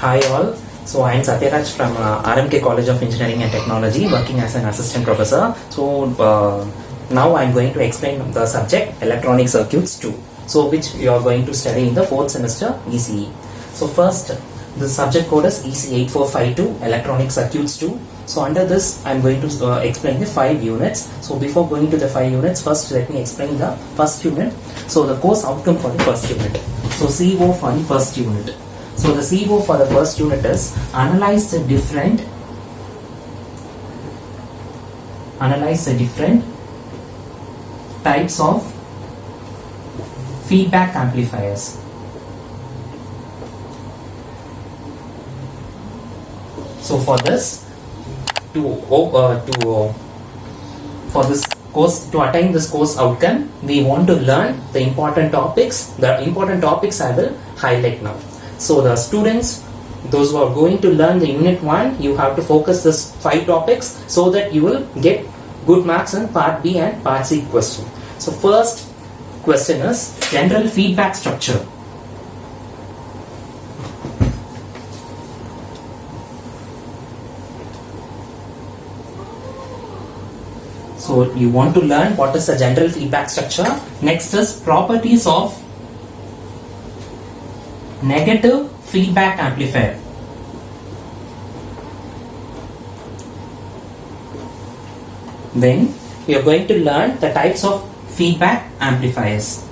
Hi all. So I am Satyaraj from RMK College of Engineering and Technology, working as an assistant professor. So now I am going to explain the subject Electronic Circuits 2. So which you are going to study in the 4th semester ECE. So first, the subject code is EC8452 Electronic Circuits 2. So under this I am going to explain the 5 units. So before going to the 5 units, first let me explain the first unit. So the course outcome for the first unit. So CO for the first unit. So the CO for the first unit is analyze the different types of feedback amplifiers. So for this, for this course, to attain this course outcome, we want to learn the important topics. The important topics I will highlight now. So the students, those who are going to learn the unit 1, you have to focus this 5 topics so that you will get good marks in part B and part C question. So first question is general feedback structure. So you want to learn what is the general feedback structure. Next is properties of negative feedback amplifier. Then we are going to learn the types of feedback amplifiers.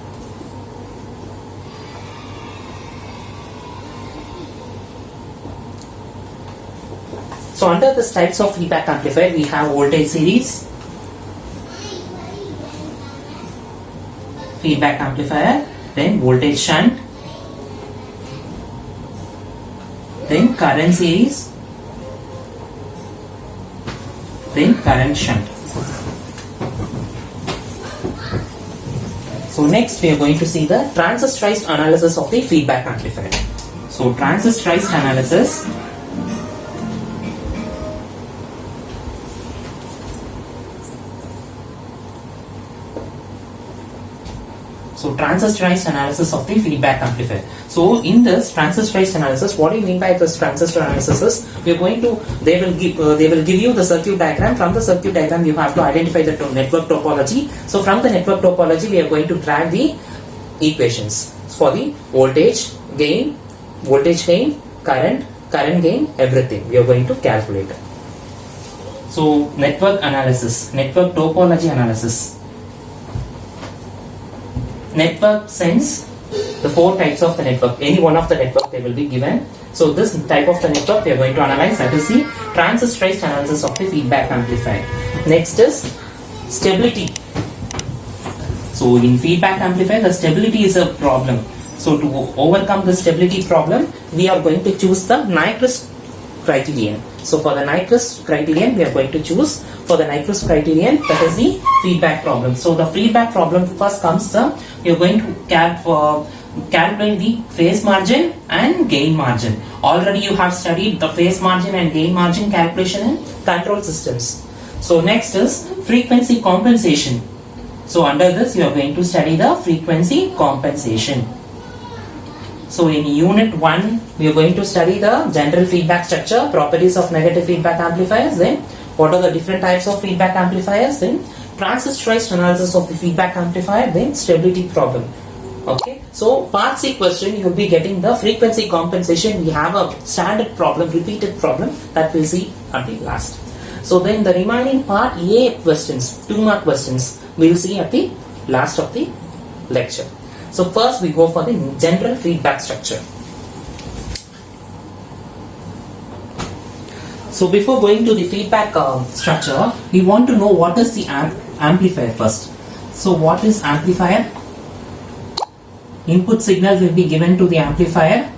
So under this types of feedback amplifier, we have voltage series feedback amplifier, then voltage shunt, then current series, then current shunt. So next we are going to see the transistorized analysis of the feedback amplifier. So transistorized analysis. So transistorized analysis of the feedback amplifier. So in this transistorized analysis, what do you mean by this transistor analysis is, we are going to, they will give you the circuit diagram. From the circuit diagram you have to identify the network topology. So from the network topology we are going to drag the equations for the voltage gain, current gain, everything we are going to calculate. So network analysis, network topology analysis. Network sense, the 4 types of the network, any one of the network they will be given. So this type of the network we are going to analyze, that is the transistorized analysis of the feedback amplifier. Next is stability. So in feedback amplifier, the stability is a problem. So to overcome the stability problem, we are going to choose the Nyquist criterion. So for the Nyquist criterion, we are going to choose for the Nyquist criterion, that is the feedback problem. So the feedback problem first comes we are going to calculate the phase margin and gain margin. Already you have studied the phase margin and gain margin calculation in control systems. So next is frequency compensation. So under this you are going to study the frequency compensation. So in unit 1 we are going to study the general feedback structure, properties of negative feedback amplifiers, then what are the different types of feedback amplifiers, then transistorized analysis of the feedback amplifier, then stability problem. Okay, so part C question you will be getting the frequency compensation. We have a standard problem, repeated problem that we'll see at the last. So then the remaining part A questions, 2 mark questions, we'll see at the last of the lecture. So first we go for the general feedback structure. So before going to the feedback structure, we want to know what is the amplifier first. So what is amplifier? Input signal will be given to the amplifier.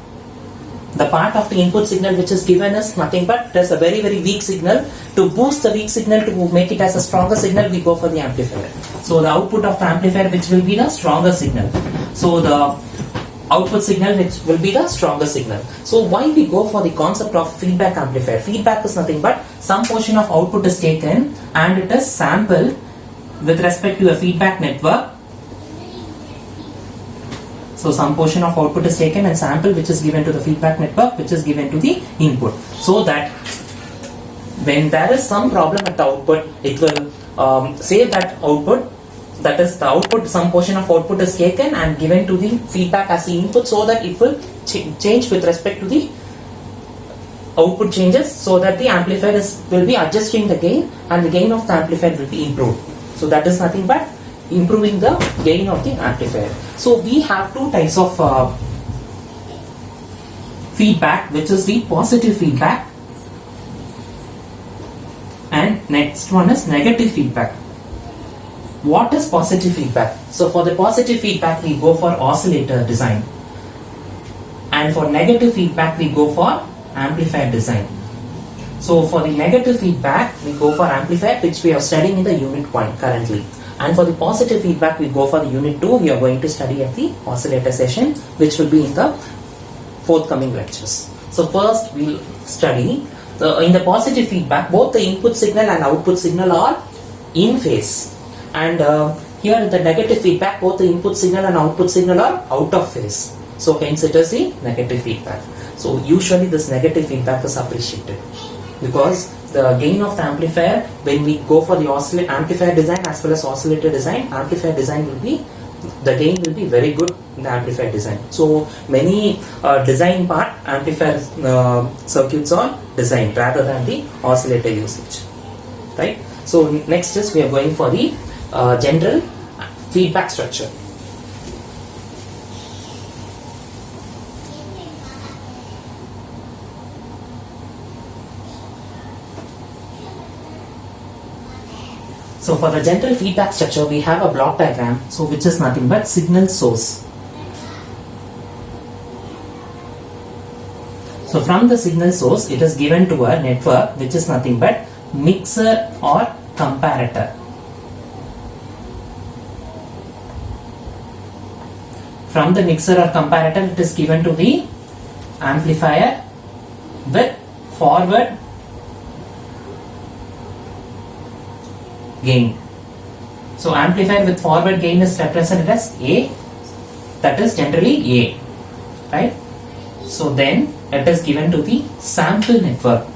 The part of the input signal which is given is nothing but there's a very weak signal. To boost the weak signal, to make it as a stronger signal, we go for the amplifier. So the output of the amplifier which will be the stronger signal. So the output signal which will be the stronger signal. So why we go for the concept of feedback amplifier? Feedback is nothing but some portion of output is taken and it is sampled with respect to a feedback network. So some portion of output is taken and sample which is given to the feedback network, which is given to the input. So that when there is some problem at the output, it will say that output, that is the output, some portion of output is taken and given to the feedback as the input, so that it will change with respect to the output changes, so that the amplifier will be adjusting the gain and the gain of the amplifier will be improved. So that is nothing but improving the gain of the amplifier. So we have two types of feedback, which is the positive feedback and next one is negative feedback. What is positive feedback? So for the positive feedback we go for oscillator design, and for negative feedback we go for amplifier design. So for the negative feedback we go for amplifier, which we are studying in the unit 1 currently, and for the positive feedback we go for the unit 2. We are going to study at the oscillator session, which will be in the forthcoming lectures. So first we'll study in the positive feedback, both the input signal and output signal are in phase, and here in the negative feedback, both the input signal and output signal are out of phase. So hence it is the negative feedback. So usually this negative feedback is appreciated, because the gain of the amplifier, when we go for the amplifier design as well as oscillator design, amplifier design will be, the gain will be very good in the amplifier design. So many design part amplifier circuits are designed rather than the oscillator usage, right? So next is we are going for the general feedback structure. So for the general feedback structure, we have a block diagram, so which is nothing but signal source. So from the signal source, it is given to a network which is nothing but mixer or comparator. From the mixer or comparator, it is given to the amplifier with forward gain. So amplifier with forward gain is represented as A, that is generally A, right? So then it is given to the sample network,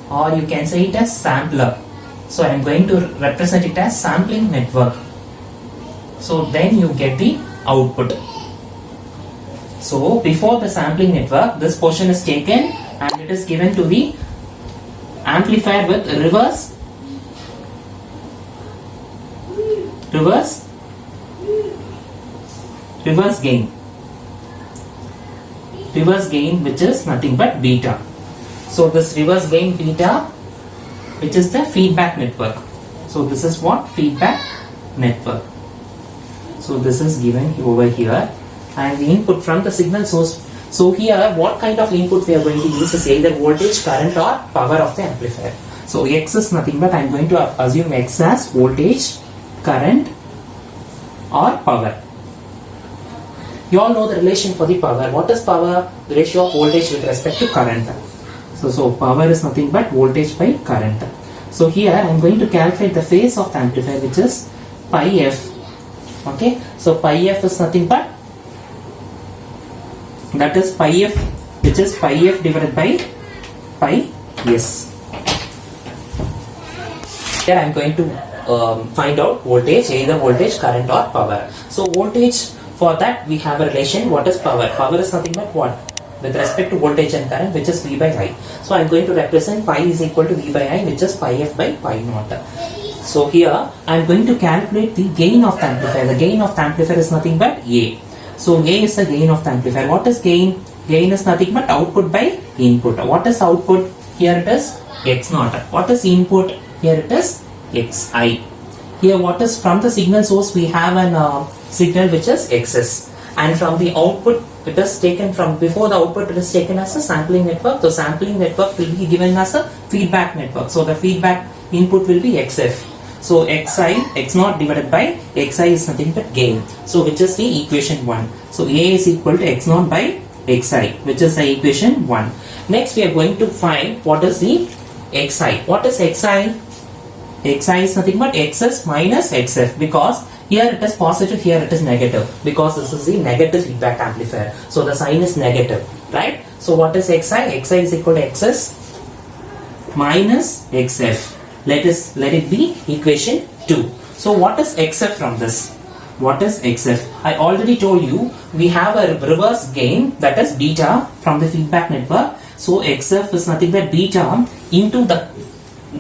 or you can say it as sampler. So I am going to represent it as sampling network. So then you get the output. So before the sampling network, this portion is taken and it is given to the amplifier with reverse gain. Reverse gain, which is nothing but beta. So this reverse gain beta, which is the feedback network. So this is what? Feedback network. So this is given over here, and the input from the signal source. So here what kind of input we are going to use is either voltage, current or power of the amplifier. So X is nothing but, I am going to assume X as voltage, current or power. You all know the relation for the power. What is power? The ratio of voltage with respect to current. So power is nothing but voltage by current. So here I am going to calculate the phase of the amplifier, which is pi f. Okay, so pi f is nothing but, that is pi f, which is pi f divided by pi s. Here I am going to find out voltage, either voltage, current or power. So voltage, for that we have a relation. What is power? Power is nothing but what? With respect to voltage and current, which is V by I. So I am going to represent pi is equal to V by I, which is pi f by pi naught. So here I am going to calculate the gain of the amplifier. The gain of the amplifier is nothing but A. So A is the gain of the amplifier. What is gain? Gain is nothing but output by input. What is output? Here it is X naught. What is input? Here it is Xi. Here what is from the signal source? We have an signal which is Xs, and from the output it is taken from, before the output it is taken as a sampling network. So sampling network will be given as a feedback network. So the feedback input will be Xf. So Xi, X naught divided by Xi is nothing but gain. So which is the equation 1. So A is equal to X naught by Xi, which is the equation 1. Next we are going to find what is the Xi. What is Xi? Xi is nothing but Xs minus Xf, because Here it is positive, here it is negative, because this is the negative feedback amplifier. So the sign is negative, right? So what is Xi? Xi is equal to Xs minus Xf. Let it be equation 2. So what is Xf from this? What is Xf? I already told you we have a reverse gain, that is beta, from the feedback network. So Xf is nothing but beta into the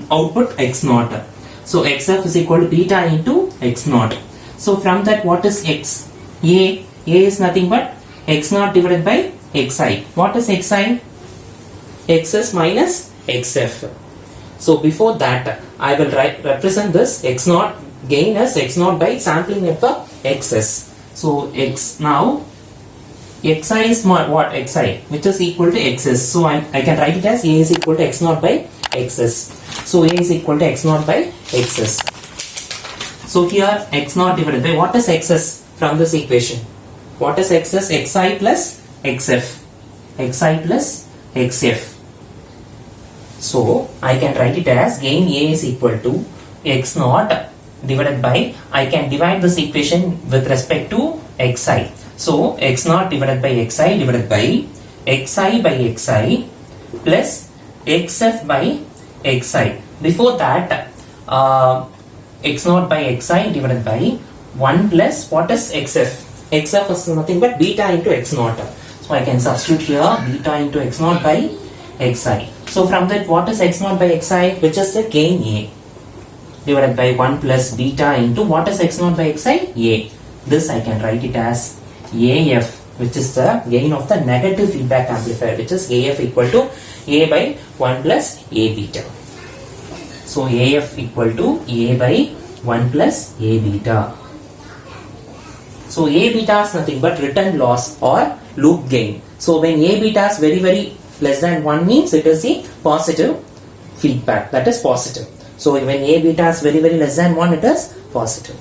output X0. So Xf is equal to beta into X0. So from that, what is X? A is nothing but X0 divided by Xi. What is Xi? Xs minus Xf. So before that, I will represent this X0 gain as X0 by sampling network Xs. So X now Xi is what? Xi, which is equal to Xs. So I can write it as A is equal to X0 by Xs. So A is equal to X0 by Xs. So here X0 divided by, what is Xs from this equation? What is Xs? Xi plus Xf. Xi plus Xf. So I can write it as gain A is equal to X0 divided by, I can divide this equation with respect to Xi. So X0 divided by Xi divided by Xi by Xi plus Xf by Xi. Before that, X0 by Xi divided by 1 plus, what is Xf? Xf is nothing but beta into X0. So I can substitute here beta into X0 by Xi. So from that, what is X0 by Xi, which is the gain A, divided by 1 plus beta into, what is X0 by Xi? A. This I can write it as AF, which is the gain of the negative feedback amplifier, which is AF equal to A by 1 plus A beta. So AF equal to A by 1 plus A beta. So A beta is nothing but return loss or loop gain. So when A beta is very less than 1 means it is the positive feedback, that is positive. So when A beta is very less than 1, it is positive.